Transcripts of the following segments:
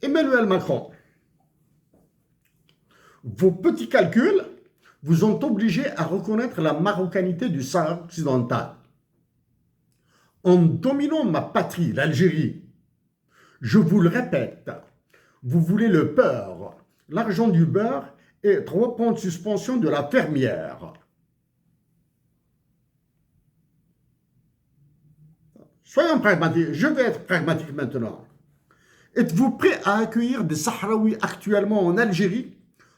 Emmanuel Macron, vos petits calculs vous ont obligé à reconnaître la marocanité du Sahara occidental. En dominant ma patrie, l'Algérie, je vous le répète, vous voulez le beurre, l'argent du beurre et 3 points de suspension de la fermière. Soyons pragmatiques, je vais être pragmatique maintenant. Êtes-vous prêt à accueillir des Sahraouis actuellement en Algérie,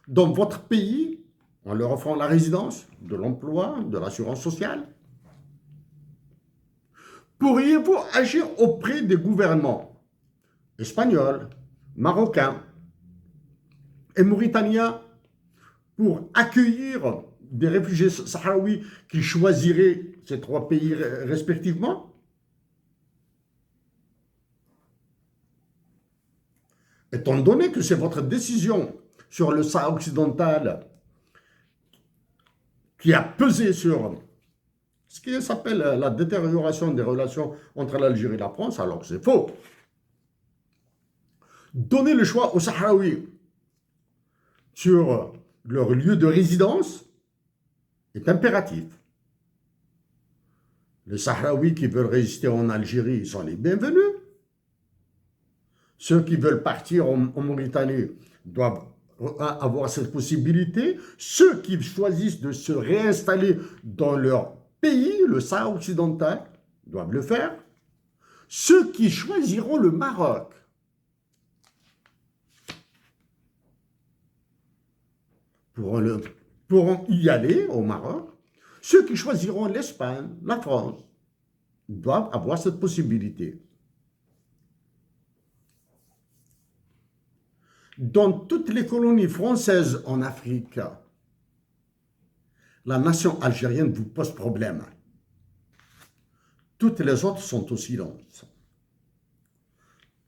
dans votre pays, en leur offrant la résidence, de l'emploi, de l'assurance sociale? Pourriez-vous agir auprès des gouvernements espagnols, marocains et mauritaniens pour accueillir des réfugiés sahraouis qui choisiraient ces 3 pays respectivement? Étant donné que c'est votre décision sur le Sahara occidental qui a pesé sur ce qui s'appelle la détérioration des relations entre l'Algérie et la France, alors que c'est faux. Donner le choix aux Sahraouis sur leur lieu de résidence est impératif. Les Sahraouis qui veulent résister en Algérie sont les bienvenus. Ceux qui veulent partir en Mauritanie doivent avoir cette possibilité. Ceux qui choisissent de se réinstaller dans leur pays, le Sahara occidental, doivent le faire. Ceux qui choisiront le Maroc pourront y aller au Maroc. Ceux qui choisiront l'Espagne, la France, doivent avoir cette possibilité. Dans toutes les colonies françaises en Afrique, la nation algérienne vous pose problème. Toutes les autres sont au silence.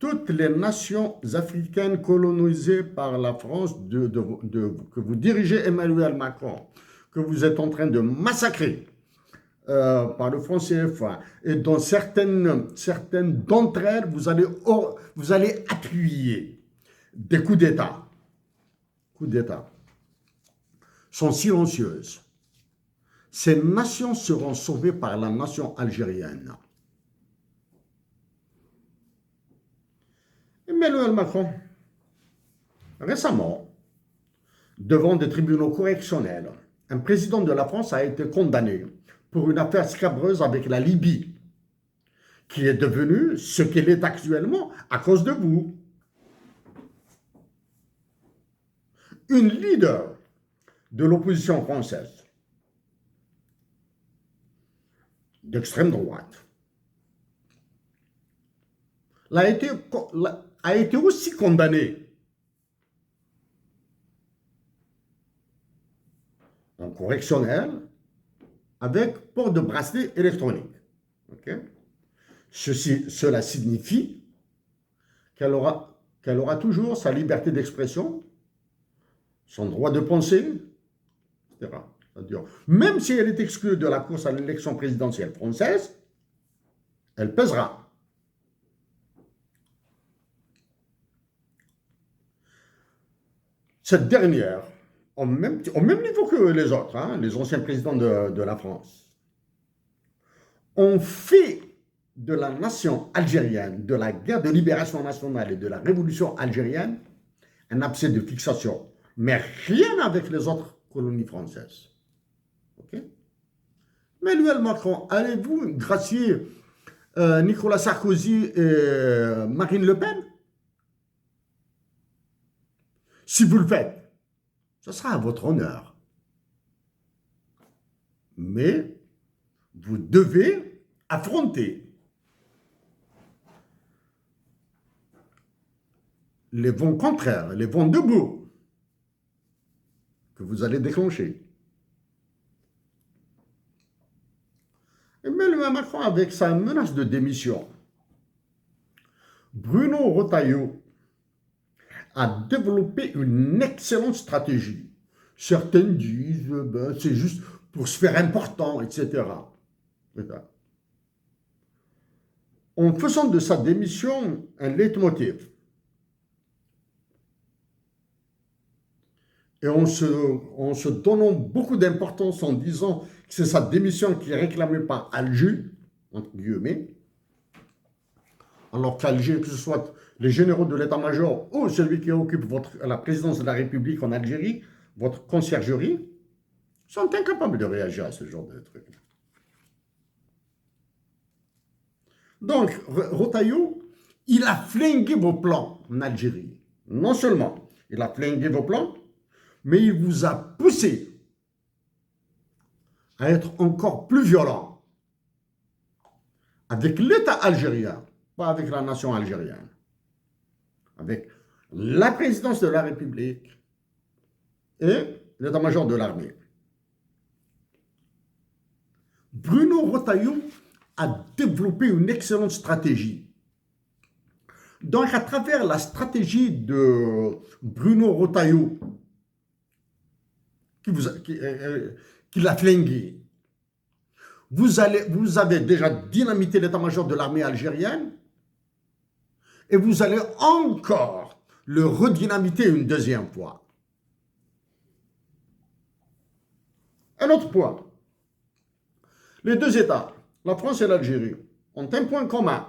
Toutes les nations africaines colonisées par la France que vous dirigez, Emmanuel Macron, que vous êtes en train de massacrer par le franc CFA, et dans certaines d'entre elles, vous allez appuyer des coups d'État. Coups d'État sont silencieuses. Ces nations seront sauvées par la nation algérienne. Emmanuel Macron, récemment, devant des tribunaux correctionnels, un président de la France a été condamné pour une affaire scabreuse avec la Libye, qui est devenue ce qu'elle est actuellement à cause de vous. Une leader de l'opposition française, d'extrême droite, a été aussi condamnée en correctionnel avec port de bracelet électronique. Okay? Cela signifie qu'elle aura toujours sa liberté d'expression, son droit de penser, etc. C'est-à-dire, même si elle est exclue de la course à l'élection présidentielle française, elle pèsera. Cette dernière, au même niveau que les autres, hein, les anciens présidents de la France, ont fait de la nation algérienne, de la guerre de libération nationale et de la révolution algérienne, un abcès de fixation. Mais rien avec les autres colonies françaises. Okay? Emmanuel Macron, allez-vous gracier Nicolas Sarkozy et Marine Le Pen? Si vous le faites, ce sera à votre honneur. Mais vous devez affronter les vents contraires, les vents debout que vous allez déclencher. Emmanuel Macron, avec sa menace de démission, Bruno Retailleau a développé une excellente stratégie. Certains disent ben, c'est juste pour se faire important, etc. En faisant de sa démission un leitmotiv, et en se donnant beaucoup d'importance en disant que c'est sa démission qui est réclamée par Alger, entre guillemets, alors qu'Alger, que ce soit les généraux de l'état-major ou celui qui occupe la présidence de la République en Algérie, votre conciergerie, sont incapables de réagir à ce genre de trucs. Donc, Rotaillot, il a flingué vos plans en Algérie. Non seulement il a flingué vos plans, mais il vous a poussé à être encore plus violent avec l'État algérien, pas avec la nation algérienne, avec la présidence de la République et l'état-major de l'armée. Bruno Rotaillot a développé une excellente stratégie. Donc, à travers la stratégie de Bruno Rotaillot, qui l'a flingué, vous avez déjà dynamité l'état-major de l'armée algérienne et vous allez encore le redynamiter une deuxième fois. Un autre point. Les deux États, la France et l'Algérie, ont un point commun.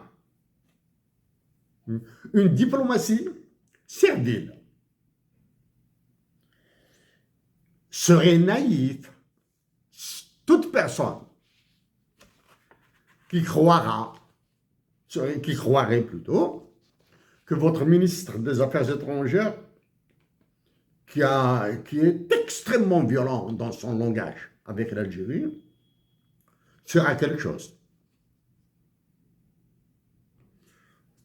Une diplomatie servile. Serait naïf toute personne qui croirait plutôt, que votre ministre des Affaires étrangères, qui est extrêmement violent dans son langage avec l'Algérie, sera quelque chose.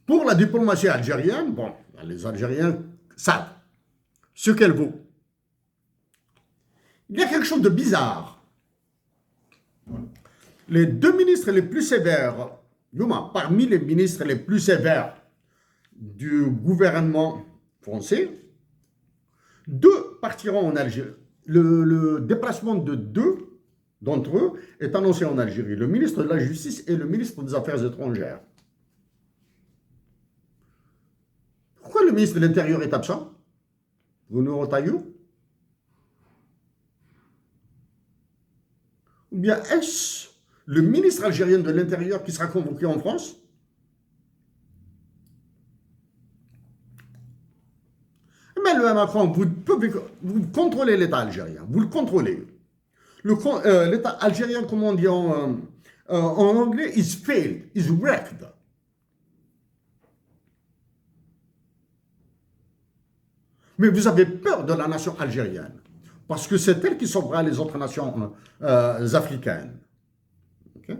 Pour la diplomatie algérienne, bon, les Algériens savent ce qu'elle vaut. Il y a quelque chose de bizarre. Les deux ministres les plus sévères, parmi les ministres les plus sévères du gouvernement français, deux partiront en Algérie. Le déplacement de deux d'entre eux est annoncé en Algérie, le ministre de la Justice et le ministre des Affaires étrangères. Pourquoi le ministre de l'Intérieur est absent? Bruno Rotaillot? Ou bien est-ce le ministre algérien de l'Intérieur qui sera convoqué en France? Emmanuel Macron, vous contrôlez l'État algérien, vous le contrôlez. L'État algérien, comme on dit en anglais, is failed, is wrecked. Mais vous avez peur de la nation algérienne, parce que c'est elle qui sauvera les autres nations africaines. Okay?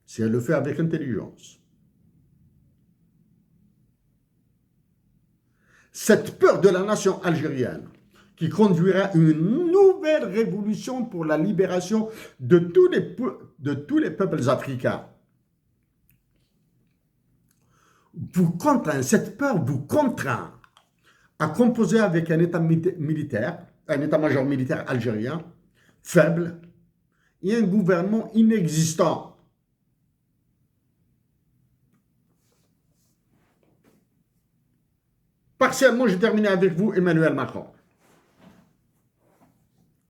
Si elle le fait avec intelligence. Cette peur de la nation algérienne qui conduira à une nouvelle révolution pour la libération de tous les peuples africains. Cette peur vous contraint à composer avec un État militaire, un état-major militaire algérien, faible, et un gouvernement inexistant. Partiellement, j'ai terminé avec vous, Emmanuel Macron.